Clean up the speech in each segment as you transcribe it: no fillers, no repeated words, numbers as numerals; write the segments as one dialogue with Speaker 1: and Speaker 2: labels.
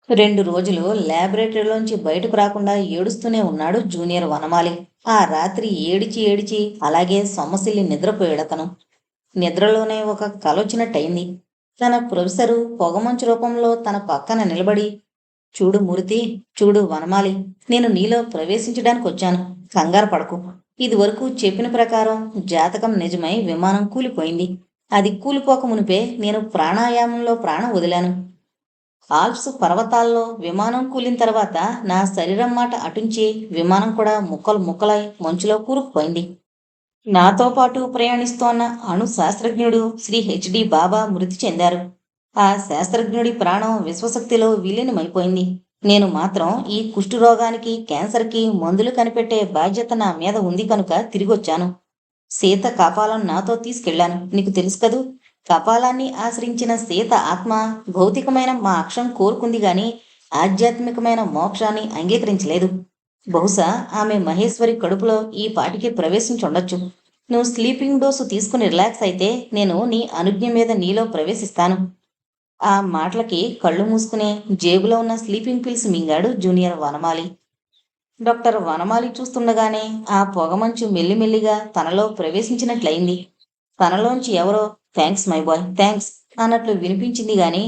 Speaker 1: 2 రోజులు ల్యాబొరేటరీలోంచి బయటకు రాకుండా ఏడుస్తూనే ఉన్నాడు జూనియర్ వనమాలి. ఆ రాత్రి ఏడిచి ఏడిచి అలాగే సొమ్మసిల్లి నిద్రపోయాడతను. నిద్రలోనే ఒక కలొచ్చినట్టయింది. తన ప్రొఫెసరు పొగమంచు రూపంలో తన పక్కన నిలబడి, చూడు మూర్తి, చూడు వనమాలి, నేను నీలో ప్రవేశించడానికొచ్చాను. కంగారు పడకు. ఇదివరకు చెప్పిన ప్రకారం జాతకం నిజమై విమానం కూలిపోయింది. అది కూలిపోక మునిపే నేను ప్రాణాయామంలో ప్రాణం వదిలాను. ఆల్ప్స్ పర్వతాల్లో విమానం కూలిన తర్వాత నా శరీరం మాట అటుంచి విమానం కూడా ముక్కలు ముక్కలై మంచులో కూరుకుపోయింది. నాతో పాటు ప్రయాణిస్తోన్న అణు శాస్త్రజ్ఞుడు శ్రీ హెచ్డి బాబా మృతి చెందారు. ఆ శాస్త్రజ్ఞుడి ప్రాణం విశ్వశక్తిలో విలీనమైపోయింది. నేను మాత్రం ఈ కుష్ఠురోగానికి, క్యాన్సర్కి మందులు కనిపెట్టే బాధ్యత నా మీద ఉంది కనుక తిరిగొచ్చాను. సీత కాపాలం నాతో తీసుకెళ్లాను. నీకు తెలుసు కదూ. కపాలాన్ని ఆశ్రయించిన సీత ఆత్మ భౌతికమైన మా అక్షం కోరుకుంది గాని ఆధ్యాత్మికమైన మోక్షాన్ని అంగీకరించలేదు. బహుశా ఆమె మహేశ్వరి కడుపులో ఈ పాటికి ప్రవేశించుండొచ్చు. నువ్వు స్లీపింగ్ డోసు తీసుకుని రిలాక్స్ అయితే నేను నీ అనుజ్ఞ మీద నీలో ప్రవేశిస్తాను. ఆ మాటలకి కళ్ళు మూసుకునే జేబులో ఉన్న స్లీపింగ్ పిల్స్ మింగాడు జూనియర్ వనమాలి. డాక్టర్ వనమాలి చూస్తుండగానే ఆ పొగమంచు మెల్లిమెల్లిగా తనలో ప్రవేశించినట్లయింది. తనలోంచి ఎవరో థ్యాంక్స్ మై బాయ్, థ్యాంక్స్ అన్నట్లు వినిపించింది గాని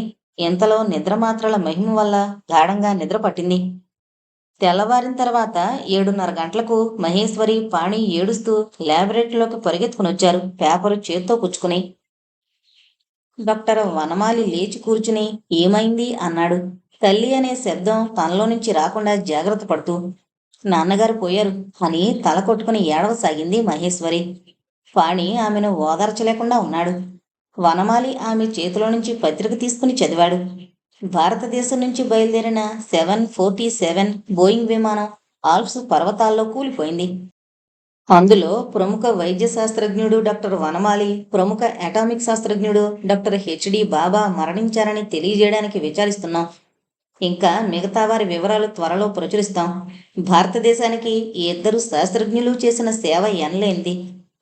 Speaker 1: ఇంతలో నిద్రమాత్రల మహిమ వల్ల గాఢంగా నిద్ర పట్టింది. తెల్లవారిన తర్వాత 7:30 గంటలకు మహేశ్వరి, పాణి ఏడుస్తూ ల్యాబొరేటరీలోకి పరిగెత్తుకునొచ్చారు పేపరు చేత్తో పుచ్చుకుని. డాక్టర్ వనమాలి లేచి కూర్చుని ఏమైంది అన్నాడు. తల్లి అనే శబ్దం తనలో నుంచి రాకుండా జాగ్రత్త పడుతూ. నాన్నగారు పోయారు అని తల కొట్టుకుని ఏడవసాగింది మహేశ్వరి. పాణి ఆమెను ఓదార్చలేకుండా ఉన్నాడు. వనమాలి ఆమె చేతిలో నుంచి పత్రిక తీసుకుని చదివాడు. భారతదేశం నుంచి బయలుదేరిన 747 బోయింగ్ విమానం ఆల్ప్స్ పర్వతాల్లో కూలిపోయింది. అందులో ప్రముఖ వైద్య శాస్త్రజ్ఞుడు డాక్టర్ వనమాలి, ప్రముఖ అటామిక్ శాస్త్రజ్ఞుడు డాక్టర్ హెచ్డి బాబా మరణించారని తెలియజేయడానికి విచారిస్తున్నాం. ఇంకా మిగతా వారి వివరాలు త్వరలో ప్రచురిస్తాం. భారతదేశానికి ఈ ఇద్దరు శాస్త్రజ్ఞులు చేసిన సేవ ఎనలేనిది.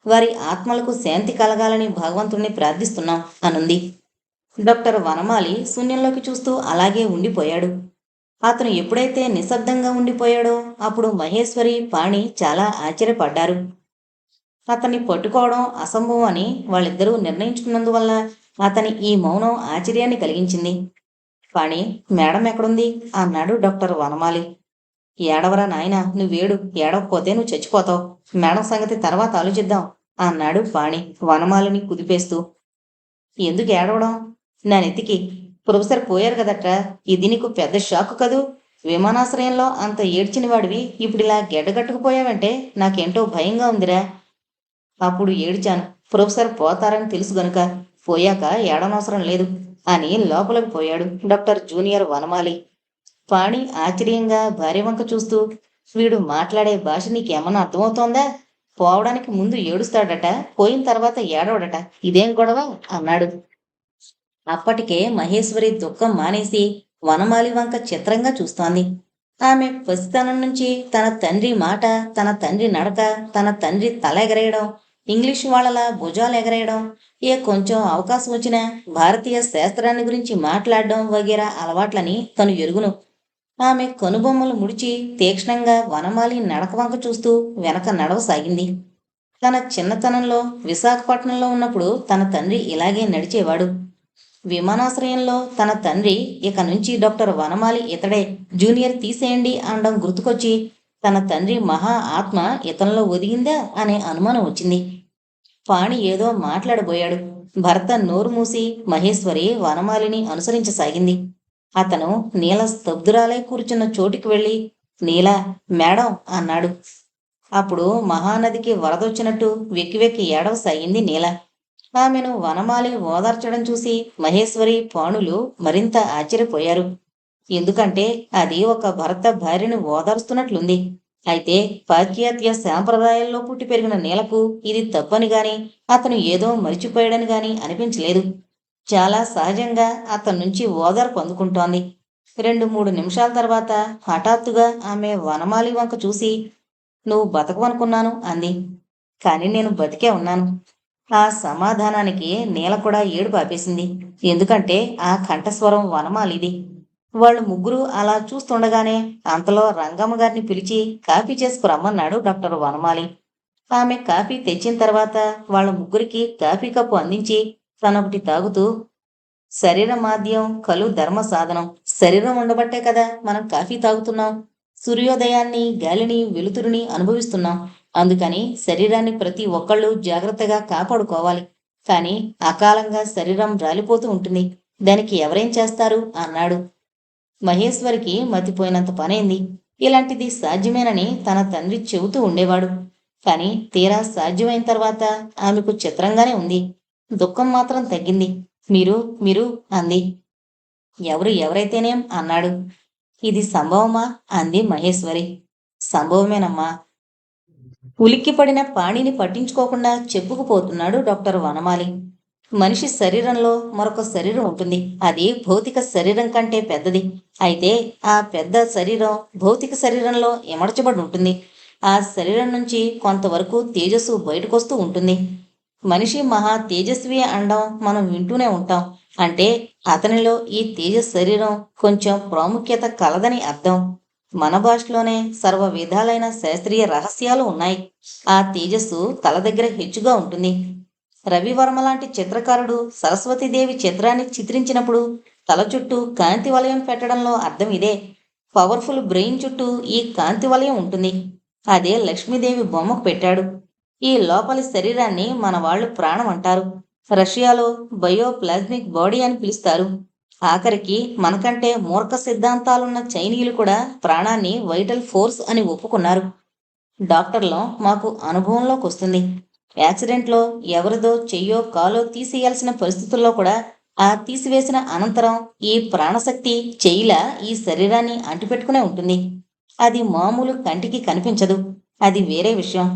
Speaker 1: వారి ఆత్మలకు శాంతి కలగాలని భగవంతుణ్ణి ప్రార్థిస్తున్నాం అనుంది. డాక్టర్ వనమాలి శూన్యంలోకి చూస్తూ అలాగే ఉండిపోయాడు. అతను ఎప్పుడైతే నిశ్శబ్దంగా ఉండిపోయాడో అప్పుడు మహేశ్వరి, పాణి చాలా ఆశ్చర్యపడ్డారు. అతన్ని పట్టుకోవడం అసంభవం అని వాళ్ళిద్దరూ నిర్ణయించుకున్నందువల్ల అతని ఈ మౌనం ఆశ్చర్యాన్ని కలిగించింది. పాణి, మేడం ఎక్కడుంది అన్నాడు డాక్టర్ వనమాలి. ఏడవరా నాయనా, నువ్వేడు. ఏడవకపోతే నువ్వు చచ్చిపోతావు. మేడం సంగతి తర్వాత ఆలోచిద్దాం అన్నాడు పాణి వనమాలిని కుదిపేస్తూ. ఎందుకు ఏడవడం? నా నెత్తికి ప్రొఫెసర్ పోయారు కదట్రా, ఇది నీకు పెద్ద షాక్ కదూ. విమానాశ్రయంలో అంత ఏడ్చిన వాడివి ఇప్పుడు ఇలా గెడ్డగట్టుకుపోయావంటే నాకేంటో భయంగా ఉందిరా. అప్పుడు ఏడిచాను, ప్రొఫెసర్ పోతారని తెలుసు గనుక. పోయాక ఏడనవసరం లేదు అని లోపలికి పోయాడు డాక్టర్ జూనియర్ వనమాలి. పాణి ఆశ్చర్యంగా భార్య వంక చూస్తూ, వీడు మాట్లాడే భాష నీకేమన్నా అర్థమవుతోందా? పోవడానికి ముందు ఏడుస్తాడట, పోయిన తర్వాత ఏడవడట. ఇదేం గొడవ అన్నాడు. అప్పటికే మహేశ్వరి దుఃఖం మానేసి వనమాలి వంక చిత్రంగా చూస్తోంది. ఆమె పసితనం నుంచి తన తండ్రి మాట, తన తండ్రి నడక, తన తండ్రి తల ఎగరేయడం, ఇంగ్లీషు వాళ్ళలా భుజాలు ఎగరేయడం, ఏ కొంచెం అవకాశం వచ్చినా భారతీయ శాస్త్రాన్ని గురించి మాట్లాడడం వగేరా అలవాట్లని తను ఎరుగును. ఆమె కనుబొమ్మలు ముడిచి తీక్షణంగా వనమాలి నడక వంక చూస్తూ వెనక నడవసాగింది. తన చిన్నతనంలో విశాఖపట్నంలో ఉన్నప్పుడు తన తండ్రి ఇలాగే నడిచేవాడు. విమానాశ్రయంలో తన తండ్రి ఇక నుంచి డాక్టర్ వనమాలి ఇతడే, జూనియర్ తీసేయండి అనడం గుర్తుకొచ్చి తన తండ్రి మహా ఆత్మ ఇతనిలో ఒదిగిందా అనే అనుమానం వచ్చింది. పాణి ఏదో మాట్లాడబోయాడు. భర్త నోరు మూసి మహేశ్వరి వనమాలిని అనుసరించసాగింది. అతను నీల స్తబ్దురాలై కూర్చున్న చోటుకి వెళ్ళి, నీల, మేడం అన్నాడు. అప్పుడు మహానదికి వరదొచ్చినట్టు వెక్కి వెక్కి ఏడవసాగింది నీల. ఆమెను వనమాలి ఓదార్చడం చూసి మహేశ్వరి, పాణులు మరింత ఆశ్చర్యపోయారు. ఎందుకంటే అది ఒక భర్త భార్యను ఓదార్స్తున్నట్లుంది. అయితే పాశ్చాత్య సాంప్రదాయాల్లో పుట్టి పెరిగిన నీలకు ఇది తప్పని గాని, అతను ఏదో మరిచిపోయాడని గాని అనిపించలేదు. చాలా సహజంగా అతని నుంచి ఓదార్పు అందుకుంటోంది. 2-3 నిమిషాల తర్వాత హఠాత్తుగా ఆమె వనమాలి వంక చూసి, నువ్వు బతకవనుకున్నాను అంది. కాని నేను బతికే ఉన్నాను. ఆ సమాధానానికి నీల కూడా ఏడుపు ఆపేసింది. ఎందుకంటే ఆ కంఠస్వరం వనమాలిది. వాళ్ళు ముగ్గురు అలా చూస్తుండగానే అంతలో రంగమ్మ గారిని పిలిచి కాఫీ చేసుకురమ్మన్నాడు డాక్టర్ వనమాలి. ఆమె కాఫీ తెచ్చిన తర్వాత వాళ్ళ ముగ్గురికి కాఫీ కప్పు అందించి తనొకటి తాగుతూ, శరీర మాధ్యం కలు ధర్మ సాధనం. శరీరం ఉండబట్టే కదా మనం కాఫీ తాగుతున్నాం. సూర్యోదయాన్ని, గాలిని, వెలుతురుని అనుభవిస్తున్నాం. అందుకని శరీరాన్ని ప్రతి ఒక్కళ్ళు జాగ్రత్తగా కాపాడుకోవాలి. కానీ అకాలంగా శరీరం రాలిపోతూ ఉంటుంది. దానికి ఎవరేం చేస్తారు అన్నాడు. మహేశ్వరికి మతిపోయినంత పనైంది. ఇలాంటిది సాధ్యమేనని తన తండ్రి చెబుతూ ఉండేవాడు. కానీ తీరా సాధ్యమైన తర్వాత ఆమెకు చిత్రంగానే ఉంది. దుఃఖం మాత్రం తగ్గింది. మీరు మీరు అంది. ఎవరైతేనేం అన్నాడు. ఇది సంభవమా అంది మహేశ్వరి. సంభవమేనమ్మా. ఉలిక్కిపడిన పాణిని పట్టించుకోకుండా చెప్పుకుపోతున్నాడు డాక్టర్ వనమాలి. మనిషి శరీరంలో మరొక శరీరం ఉంటుంది. అది భౌతిక శరీరం కంటే పెద్దది. అయితే ఆ పెద్ద శరీరం భౌతిక శరీరంలో ఇమడచబడి ఉంటుంది. ఆ శరీరం నుంచి కొంతవరకు తేజస్సు బయటకొస్తూ ఉంటుంది. మనిషి మహా తేజస్వి అనడం మనం వింటూనే ఉంటాం. అంటే అతనిలో ఈ తేజస్ శరీరం కొంచెం ప్రాముఖ్యత కలదని అర్థం. మన భాషలోనే సర్వ విధాలైన శాస్త్రీయ రహస్యాలు ఉన్నాయి. ఆ తేజస్సు తల దగ్గర హెచ్చుగా ఉంటుంది. రవివర్మ లాంటి చిత్రకారుడు సరస్వతీదేవి చిత్రాన్ని చిత్రించినప్పుడు తల చుట్టూ కాంతి వలయం పెట్టడంలో అర్థం ఇదే. పవర్ఫుల్ బ్రెయిన్ చుట్టూ ఈ కాంతి వలయం ఉంటుంది. అదే లక్ష్మీదేవి బొమ్మకు పెట్టాడు. ఈ లోపలి శరీరాన్ని మన వాళ్ళు ప్రాణం అంటారు. రష్యాలో బయోప్లాజ్మిక్ బాడీ అని పిలుస్తారు. ఆఖరికి మనకంటే మూర్ఖ సిద్ధాంతాలున్న చైనీయులు కూడా ప్రాణాన్ని వైటల్ ఫోర్స్ అని ఒప్పుకున్నారు. డాక్టర్లో మాకు అనుభవంలోకి వస్తుంది. యాక్సిడెంట్లో ఎవరిదో చెయ్యో కాలో తీసేయాల్సిన పరిస్థితుల్లో కూడా ఆ తీసివేసిన అనంతరం ఈ ప్రాణశక్తి చెయ్యిలా ఈ శరీరాన్ని అంటిపెట్టుకునే ఉంటుంది. అది మామూలు కంటికి కనిపించదు. అది వేరే విషయం.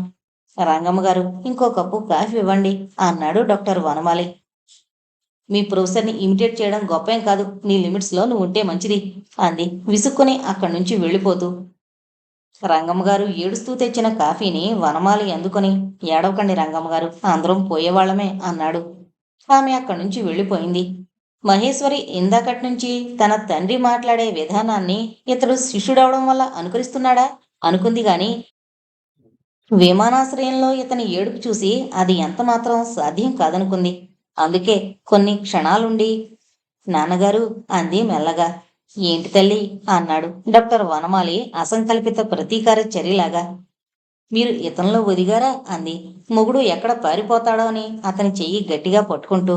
Speaker 1: రంగమ్మ గారు, ఇంకో కప్పు కాఫీ ఇవ్వండి అన్నాడు డాక్టర్ వనమాలి. మీ ప్రొఫెసర్ని ఇమిటేట్ చేయడం గొప్పేం కాదు. నీ లిమిట్స్లో నువ్వు ఉంటే మంచిది అంది విసుక్కుని అక్కడి నుంచి వెళ్ళిపోతూ. రంగమ్మ గారు ఏడుస్తూ తెచ్చిన కాఫీని వనమాలి అందుకొని, ఏడవకండి రంగమ్మ గారు, అందరం పోయేవాళ్లమే అన్నాడు. ఆమె అక్కడి నుంచి వెళ్ళిపోయింది. మహేశ్వరి ఇందాకటి నుంచి తన తండ్రి మాట్లాడే విధానాన్ని ఇతడు శిష్యుడవడం వల్ల అనుకరిస్తున్నాడా అనుకుంది గాని విమానాశ్రయంలో ఇతని ఏడుపు చూసి అది ఎంతమాత్రం సాధ్యం కాదనుకుంది. అందుకే కొన్ని క్షణాలుండి, నాన్నగారు అంది మెల్లగా. ఏంటి తల్లి అన్నాడు డాక్టర్ వనమాలి అసంకల్పిత ప్రతీకార చర్యలాగా. మీరు ఇతనిలో ఒదిగారా అంది మొగుడు ఎక్కడ పారిపోతాడో అని అతని చెయ్యి గట్టిగా పట్టుకుంటూ.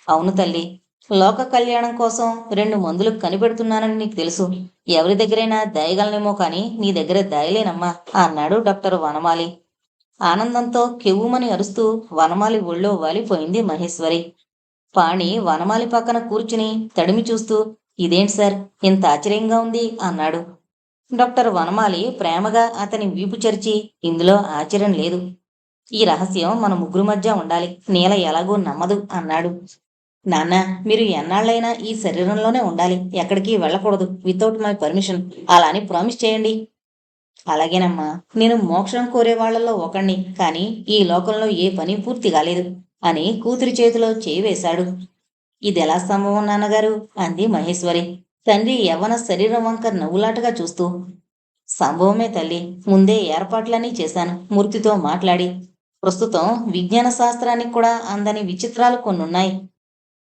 Speaker 1: అవును తల్లి, లోక కళ్యాణం కోసం 2 మందులు కనిపెడుతున్నానని నీకు తెలుసు. ఎవరి దగ్గరైనా దాయగలనేమో కానీ నీ దగ్గర దాయలేనమ్మా అన్నాడు డాక్టర్ వనమాలి. ఆనందంతో కెవ్వుమని అరుస్తూ వనమాలి ఒళ్ళో వాలిపోయింది మహేశ్వరి. పాణి వనమాలి పక్కన కూర్చుని తడిమి చూస్తూ, ఇదేంటి సార్ ఇంత ఆశ్చర్యంగా ఉంది అన్నాడు. డాక్టర్ వనమాలి ప్రేమగా అతని వీపు చరిచి, ఇందులో ఆశ్చర్యం లేదు. ఈ రహస్యం మన ముగ్గురు మధ్య ఉండాలి. నీల ఎలాగూ నమ్మదు అన్నాడు. నాన్న, మీరు ఎన్నాళ్ళైనా ఈ శరీరంలోనే ఉండాలి. ఎక్కడికి వెళ్ళకూడదు. Without my permission. అలా అని ప్రామిస్ చేయండి. అలాగేనమ్మా. నేను మోక్షం కోరే వాళ్లలో ఒకణ్ణి, కానీ ఈ లోకంలో ఏ పని పూర్తి కాలేదు అని కూతురి చేతిలో చేయి వేశాడు. ఇదెలా సంభవం నాన్నగారు అంది మహేశ్వరి తండ్రి యవ్వన శరీరం వంక నవ్వులాటగా చూస్తూ. సంభవమే తల్లి. ముందే ఏర్పాట్లన్నీ చేశాను మూర్తితో మాట్లాడి. ప్రస్తుతం విజ్ఞాన శాస్త్రానికి కూడా అందని విచిత్రాలు కొన్నున్నాయి.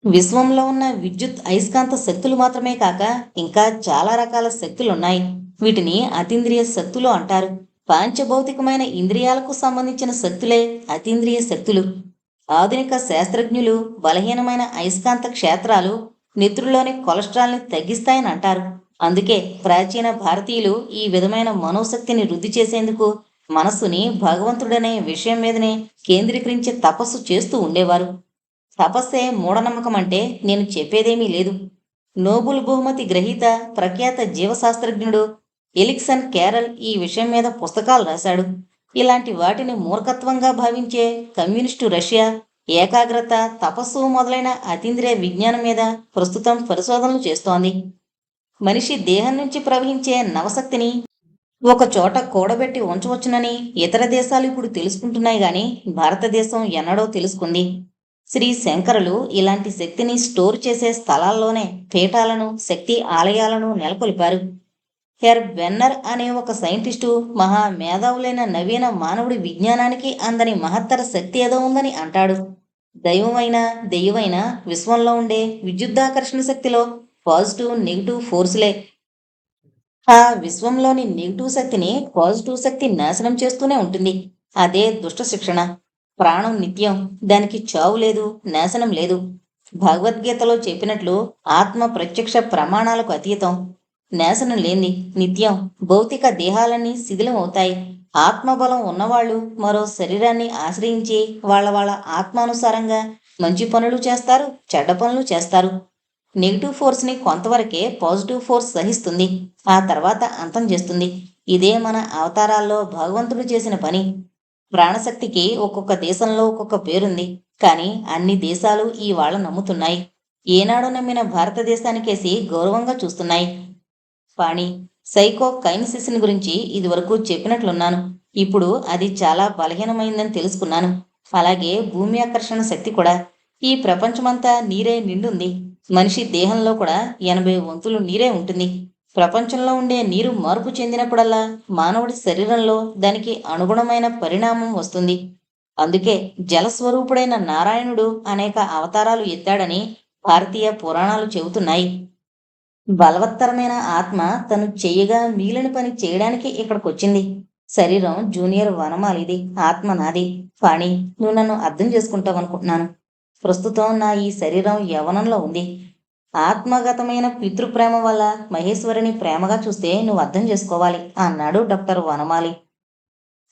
Speaker 1: విశ్వంలో ఉన్న విద్యుత్ అయస్కాంత శక్తులు మాత్రమే కాక ఇంకా చాలా రకాల శక్తులున్నాయి. వీటిని అతీంద్రియ శక్తులు అంటారు. పాంచభౌతికమైన ఇంద్రియాలకు సంబంధించిన శక్తులే అతీంద్రియ శక్తులు. ఆధునిక శాస్త్రజ్ఞులు బలహీనమైన అయస్కాంత క్షేత్రాలు నెత్రులోని కొలెస్ట్రాల్ని తగ్గిస్తాయని అంటారు. అందుకే ప్రాచీన భారతీయులు ఈ విధమైన మనోశక్తిని వృద్ధి చేసేందుకు మనస్సుని భగవంతుడనే విషయం మీదనే కేంద్రీకరించి తపస్సు చేస్తూ ఉండేవారు. తపస్సే మూఢనమ్మకం అంటే నేను చెప్పేదేమీ లేదు. నోబుల్ బహుమతి గ్రహీత ప్రఖ్యాత జీవశాస్త్రజ్ఞుడు ఎలిక్సన్ క్యారల్ ఈ విషయం మీద పుస్తకాలు రాశాడు. ఇలాంటి వాటిని మూర్ఖత్వంగా భావించే కమ్యూనిస్టు రష్యా ఏకాగ్రత, తపస్సు మొదలైన అతీంద్రియ విజ్ఞానం మీద ప్రస్తుతం పరిశోధనలు చేస్తోంది. మనిషి దేహం నుంచి ప్రవహించే నవశక్తిని ఒక చోట కూడబెట్టి ఉంచవచ్చునని ఇతర దేశాలు ఇప్పుడు తెలుసుకుంటున్నాయి గాని భారతదేశం ఎన్నడో తెలుసుకుంది. శ్రీ శంకరులు ఇలాంటి శక్తిని స్టోర్ చేసే స్థలాల్లోనే పీఠాలను శక్తి ఆలయాలను నెలకొల్పారు. హెర్ బెన్నర్ అనే ఒక సైంటిస్టు మహా మేధావులైన నవీన మానవుడి విజ్ఞానానికి అందని మహత్తర శక్తి ఏదో ఉందని అంటాడు. దైవమైన దెయ్యమైన విశ్వంలో ఉండే విద్యుద్ధాకర్షణ శక్తిలో పాజిటివ్ నెగిటివ్ ఫోర్సులే. ఆ విశ్వంలోని నెగిటివ్ శక్తిని పాజిటివ్ శక్తి నాశనం చేస్తూనే ఉంటుంది. అదే దుష్ట శిక్షణ. ప్రాణం నిత్యం, దానికి చావు లేదు, నాశనం లేదు. భగవద్గీతలో చెప్పినట్లు ఆత్మ ప్రత్యక్ష ప్రమాణాలకు అతీతం, నాశనం లేని నిత్యం. భౌతిక దేహాలన్నీ శిథిలం అవుతాయి. ఆత్మబలం ఉన్నవాళ్ళు మరో శరీరాన్ని ఆశ్రయించి వాళ్ళ ఆత్మానుసారంగా మంచి పనులు చేస్తారు, చెడ్డ పనులు చేస్తారు. నెగిటివ్ ఫోర్స్ని కొంతవరకే పాజిటివ్ ఫోర్స్ సహిస్తుంది, ఆ తర్వాత అంతం చేస్తుంది. ఇదే మన అవతారాల్లో భగవంతుడు చేసిన పని. ప్రాణశక్తికి ఒక్కొక్క దేశంలో ఒక్కొక్క పేరుంది, కానీ అన్ని దేశాలు ఇవాళ నమ్ముతున్నాయి. ఏనాడో నమ్మిన భారతదేశానికేసి గౌరవంగా చూస్తున్నాయి. పాణి, సైకో కైనసిస్ని గురించి ఇదివరకు చెప్పినట్లున్నాను. ఇప్పుడు అది చాలా బలహీనమైందని తెలుసుకున్నాను. అలాగే భూమి ఆకర్షణ శక్తి కూడా. ఈ ప్రపంచమంతా నీరే నిండుంది. మనిషి దేహంలో కూడా 80 వంతులు నీరే ఉంటుంది. ప్రపంచంలో ఉండే నీరు మార్పు చెందినప్పుడల్లా మానవుడి శరీరంలో దానికి అనుగుణమైన పరిణామం వస్తుంది. అందుకే జలస్వరూపుడైన నారాయణుడు అనేక అవతారాలు ఎత్తాడని భారతీయ పురాణాలు చెబుతున్నాయి. బలవత్తరమైన ఆత్మ తను చెయ్యగా మిగిలిన పని చేయడానికి ఇక్కడికొచ్చింది. శరీరం జూనియర్ వనమాలిది, ఆత్మ నాది. పాణి, నువ్వు నన్ను అర్థం చేసుకుంటావనుకుంటున్నాను. ప్రస్తుతం నా ఈ శరీరం యవ్వనంలో ఉంది. ఆత్మగతమైన పితృప్రేమ వల్ల మహేశ్వరిని ప్రేమగా చూస్తే నువ్వు అర్థం చేసుకోవాలి అన్నాడు డాక్టర్ వనమాలి.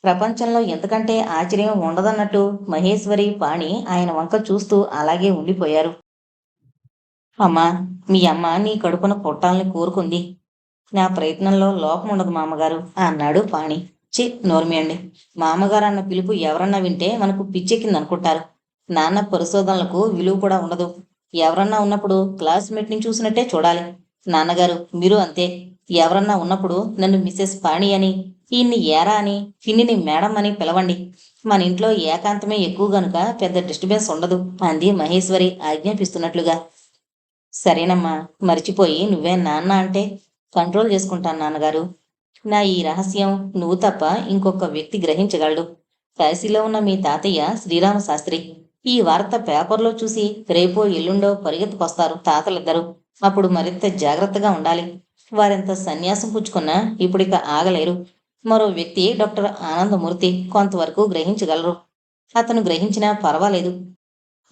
Speaker 1: ప్రపంచంలో ఎంతకంటే ఆశ్చర్యం ఉండదన్నట్టు మహేశ్వరి, పాణి ఆయన వంక చూస్తూ అలాగే ఉండిపోయారు. అమ్మా, మీ అమ్మ నీ కడుపున పుట్టాలని కోరుకుంది. నా ప్రయత్నంలో లోపం ఉండదు మామగారు అన్నాడు పాణి. నోర్మియండి. మామగారు అన్న పిలుపు ఎవరన్నా వింటే మనకు పిచ్చెక్కిందనుకుంటారు. నాన్న పరిశోధనలకు విలువ కూడా ఉండదు. ఎవరన్నా ఉన్నప్పుడు క్లాస్మేట్ని చూసినట్టే చూడాలి. నాన్నగారు మీరు అంతే. ఎవరన్నా ఉన్నప్పుడు నన్ను మిస్సెస్ పాణి అని, ఈయన్ని ఏరా అని, పిన్నిని మేడం అని పిలవండి. మన ఇంట్లో ఏకాంతమే ఎక్కువ గనుక పెద్ద డిస్టర్బెన్స్ ఉండదు అంది మహేశ్వరి ఆజ్ఞాపిస్తున్నట్లుగా. సరేనమ్మా, మర్చిపోయి నువ్వే నాన్న అంటే కంట్రోల్ చేసుకుంటాను నాన్నగారు. నా ఈ రహస్యం నువ్వు తప్ప ఇంకొక వ్యక్తి గ్రహించగలడు. కాశీలో ఉన్న మీ తాతయ్య శ్రీరామ శాస్త్రి. ఈ వార్త పేపర్లో చూసి రేపో ఎల్లుండో పరిగెత్తుకొస్తారు తాతలిద్దరూ. అప్పుడు మరింత జాగ్రత్తగా ఉండాలి. వారెంత సన్యాసం పుచ్చుకున్నా ఇప్పుడిక ఆగలేరు. మరో వ్యక్తి డాక్టర్ ఆనందమూర్తి కొంతవరకు గ్రహించగలరు. అతను గ్రహించినా పర్వాలేదు.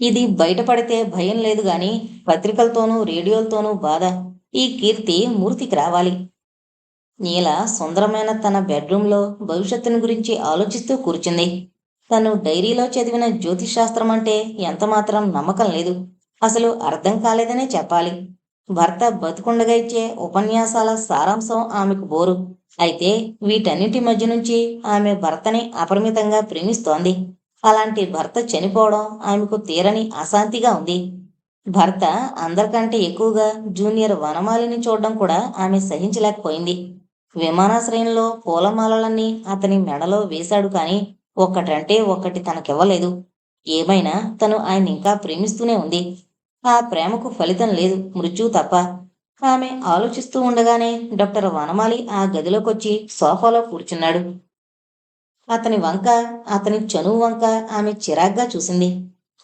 Speaker 1: ఇది బయటపడితే భయం లేదు గాని పత్రికలతోనూ రేడియోలతోనూ బాధ. ఈ కీర్తి మూర్తికి రావాలి. నీల సుందరమైన తన బెడ్రూంలో భవిష్యత్తుని గురించి ఆలోచిస్తూ కూర్చుంది. తను డైరీలో చదివిన జ్యోతిశాస్త్రం అంటే ఎంతమాత్రం నమ్మకం లేదు. అసలు అర్థం కాలేదనే చెప్పాలి. భర్త బతుకుండగా ఇచ్చే ఉపన్యాసాల సారాంశం ఆమెకు బోరు. అయితే వీటన్నిటి మధ్య నుంచి ఆమె భర్తని అపరిమితంగా ప్రేమిస్తోంది. అలాంటి భర్త చనిపోవడం ఆమెకు తీరని అశాంతిగా ఉంది. భర్త అందరికంటే ఎక్కువగా జూనియర్ వనమాలిని చూడడం కూడా ఆమె సహించలేకపోయింది. విమానాశ్రయంలో పూలమాలలన్నీ అతని మెడలో వేశాడు కానీ ఒక్కటంటే ఒక్కటి తనకివ్వలేదు. ఏమైనా తను ఆయన ఇంకా ప్రేమిస్తూనే ఉంది. ఆ ప్రేమకు ఫలితం లేదు, మృత్యువు తప్ప. ఆమె ఆలోచిస్తూ ఉండగానే డాక్టర్ వనమాలి ఆ గదిలోకొచ్చి సోఫాలో కూర్చున్నాడు. అతని వంక, అతని చనువు వంక ఆమె చిరాగ్గా చూసింది.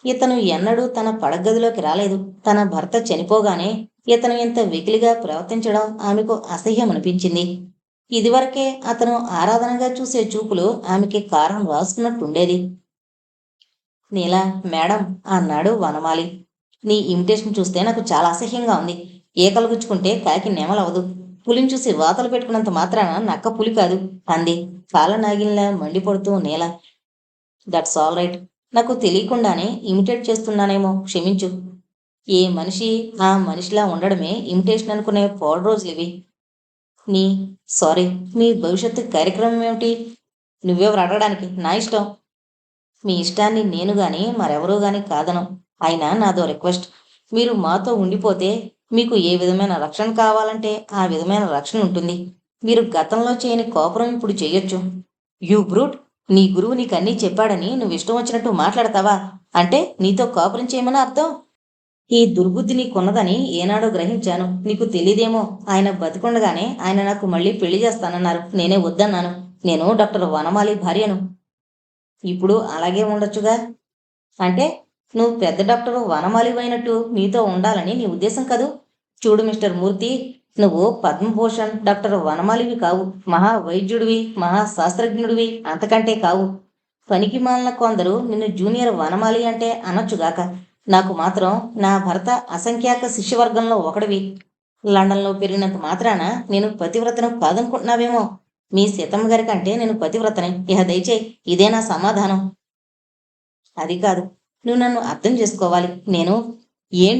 Speaker 1: ఇతను ఎన్నడూ తన పడగదిలోకి రాలేదు. తన భర్త చనిపోగానే ఇతను ఇంత వెకిలిగా ప్రవర్తించడం ఆమెకు అసహ్యం అనిపించింది. ఇదివరకే అతను ఆరాధనగా చూసే చూపులు ఆమెకి కారణం రాసుకున్నట్టుండేది. నీలా మేడం అన్నాడు వనమాలి. నీ ఇమిటేషన్ చూస్తే నాకు చాలా అసహ్యంగా ఉంది. ఏకలు గుచ్చుకుంటే కాకి నెమలవదు. పులిని చూసి వాతలు పెట్టుకున్నంత మాత్రాన నక్క పులి కాదు అంది కాలనాగిల్లా మండిపడుతూ నీల. That's all right. నాకు తెలియకుండానే ఇమిటేట్ చేస్తున్నానేమో, క్షమించు. ఏ మనిషి ఆ మనిషిలా ఉండడమే ఇమిటేషన్ అనుకునే పోడు రోజులు ఇవి. నీ సారీ, మీ భవిష్యత్తు కార్యక్రమం ఏమిటి? నువ్వెవరు అడగడానికి? నా ఇష్టం. మీ ఇష్టాన్ని నేను గాని మరెవరూ గాని కాదను. అయినా నాదో రిక్వెస్ట్. మీరు మాతో ఉండిపోతే మీకు ఏ విధమైన రక్షణ కావాలంటే ఆ విధమైన రక్షణ ఉంటుంది. మీరు గతంలో చేయని కోపరం ఇప్పుడు చెయ్యొచ్చు. యూ బ్రూట్, నీ గురువు నీకన్నీ చెప్పాడని నువ్వు ఇష్టం వచ్చినట్టు మాట్లాడతావా? అంటే నీతో కాపురం చేయమని అర్థం. ఈ దుర్బుద్ధి నీకున్నదని ఏనాడో గ్రహించాను. నీకు తెలీదేమో, ఆయన బతికుండగానే ఆయన నాకు మళ్ళీ పెళ్లి చేస్తానన్నారు. నేనే వద్దన్నాను. నేను డాక్టర్ వనమాలి భార్యను. ఇప్పుడు అలాగే ఉండొచ్చుగా. అంటే నువ్వు పెద్ద డాక్టరు వనమాలివైనట్టు నీతో ఉండాలని నీ ఉద్దేశం కదూ? చూడు మిస్టర్ మూర్తి, నువ్వు పద్మభూషణ్ డాక్టర్ వనమాలివి కావు. మహా వైద్యుడివి, మహాశాస్త్రజ్ఞుడివి, అంతకంటే కావు. పనికి మాలిన కొందరు నిన్ను జూనియర్ వనమాలి అంటే అనొచ్చుగాక. నాకు మాత్రం నా భర్త అసంఖ్యాక శిష్యవర్గంలో ఒకడివి. లండన్లో పెరిగినంత మాత్రాన నేను పతివ్రతను కాదనుకుంటున్నావేమో. మీ సీతమ్మ గారి కంటే నేను పతివ్రతని. ఇహ దయచేయి, ఇదే నా సమాధానం. అది కాదు, నువ్వు నన్ను అర్థం చేసుకోవాలి.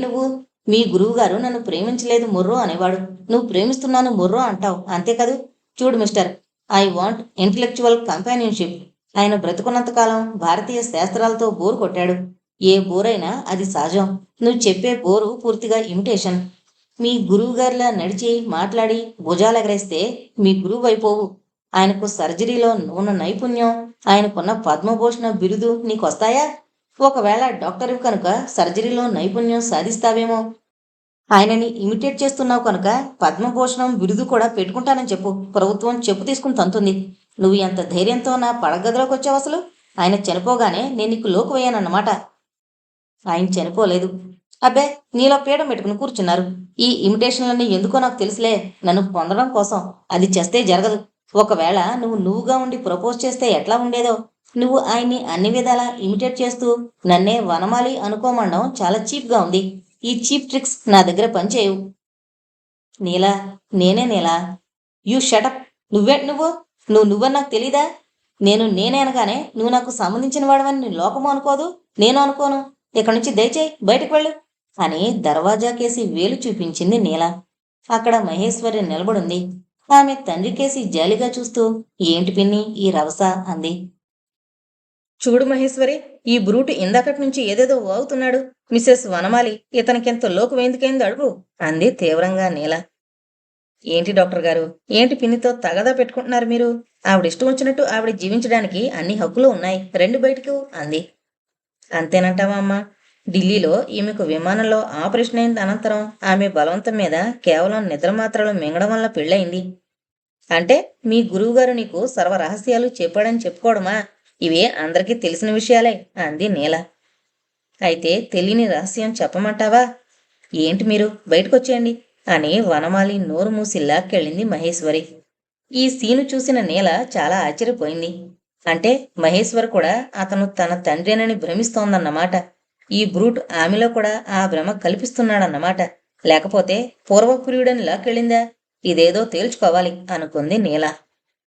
Speaker 1: నువ్వు మీ గురువుగారు నన్ను ప్రేమించలేదు మొర్రో అనేవాడు. నువ్వు ప్రేమిస్తున్నాను మొర్రో అంటావు, అంతే కదూ? చూడు mister, I want intellectual companionship. ఆయన బ్రతుకున్నంతకాలం భారతీయ శాస్త్రాలతో బోరు కొట్టాడు. ఏ బోరైనా అది సహజం. నువ్వు చెప్పే బోరు పూర్తిగా ఇమిటేషన్. మీ గురువుగారిలా నడిచి మాట్లాడి భుజాలెగరేస్తే మీ గురువు అయిపోవు. ఆయనకు సర్జరీలో ఉన్న నైపుణ్యం, ఆయనకున్న పద్మభూషణ బిరుదు నీకొస్తాయా? ఒకవేళ డాక్టర్వి కనుక సర్జరీలో నైపుణ్యం సాధిస్తావేమో. ఆయనని ఇమిటేట్ చేస్తున్నావు కనుక పద్మభూషణం బిరుదు కూడా పెట్టుకుంటానని చెప్పు. ప్రభుత్వం చెప్పు తీసుకుని తంతుంది. నువ్వు ఎంత ధైర్యంతో నా పడగదిలోకి వచ్చావు అసలు? ఆయన చనిపోగానే నేను నీకు లోకువయ్యానన్నమాట. ఆయన చనిపోలేదు. అబ్బే, నీలో పీడం పెట్టుకుని కూర్చున్నారు. ఈ ఇమిటేషన్లన్నీ ఎందుకో నాకు తెలుసులే. నన్ను పొందడం కోసం. అది చేస్తే జరగదు. ఒకవేళ నువ్వుగా ఉండి ప్రపోజ్ చేస్తే ఎట్లా ఉండేదో. నువ్వు ఆయన్ని అన్ని విధాలా ఇమిటేట్ చేస్తూ నన్నే వనమాలి అనుకోమండం చాలా చీప్గా ఉంది. ఈ చీప్ ట్రిక్స్ నా దగ్గర పనిచేయవు. నీలా, నేనే నీలా. You shut up. నువ్వని నాకు తెలీదా? నేనే అనగానే నువ్వు నాకు సంబంధించిన వాడవని లోకము అనుకోదు, నేను అనుకోను. ఇక్కడి నుంచి దయచేయి, బయటకు వెళ్ళు అని దర్వాజాకేసి వేలు చూపించింది నీల. అక్కడ మహేశ్వరి నిలబడింది. ఆమె తండ్రికేసి జాలిగా చూస్తూ, ఏంటి పిన్ని ఈ రవస అంది. చూడు మహేశ్వరి, ఈ బ్రూట్ ఇందాకటి నుంచి ఏదేదో వాగుతున్నాడు. మిస్సెస్ వనమాలి ఇతనికెంత లోకు వేందుకైంది అడుగు అంది తీవ్రంగా నీల. ఏంటి డాక్టర్ గారు, ఏంటి పిన్నితో తగదా పెట్టుకుంటున్నారు మీరు? ఆవిడ ఇష్టం వచ్చినట్టు ఆవిడ జీవించడానికి అన్ని హక్కులు ఉన్నాయి. రెండు బయటకు అంది. అంతేనంటావా అమ్మా? ఢిల్లీలో ఈమెకు విమానంలో ఆపరేషన్ అయిన అనంతరం ఆమె బలవంతం మీద కేవలం నిద్రమాత్రలు మింగడం వల్ల పెళ్ళయింది. అంటే మీ గురువుగారు నీకు సర్వరహస్యాలు చెప్పాడని చెప్పుకోవడమా? ఇవే అందరికీ తెలిసిన విషయాలే అంది నీల. అయితే తెలియని రహస్యం చెప్పమంటావా? ఏంటి మీరు, బయటకొచ్చేయండి అని వనమాలి నోరు మూసి లాక్కెళ్ళింది మహేశ్వరి. ఈ సీను చూసిన నీల చాలా ఆశ్చర్యపోయింది. అంటే మహేశ్వర్ కూడా అతను తన తండ్రేనని భ్రమిస్తోందన్నమాట. ఈ బ్రూట్ ఆమెలో కూడా ఆ భ్రమ కల్పిస్తున్నాడన్నమాట. లేకపోతే పూర్వపుర్యుడని లాక్కెళ్ళిందా? ఇదేదో తేల్చుకోవాలి అనుకుంది నీల.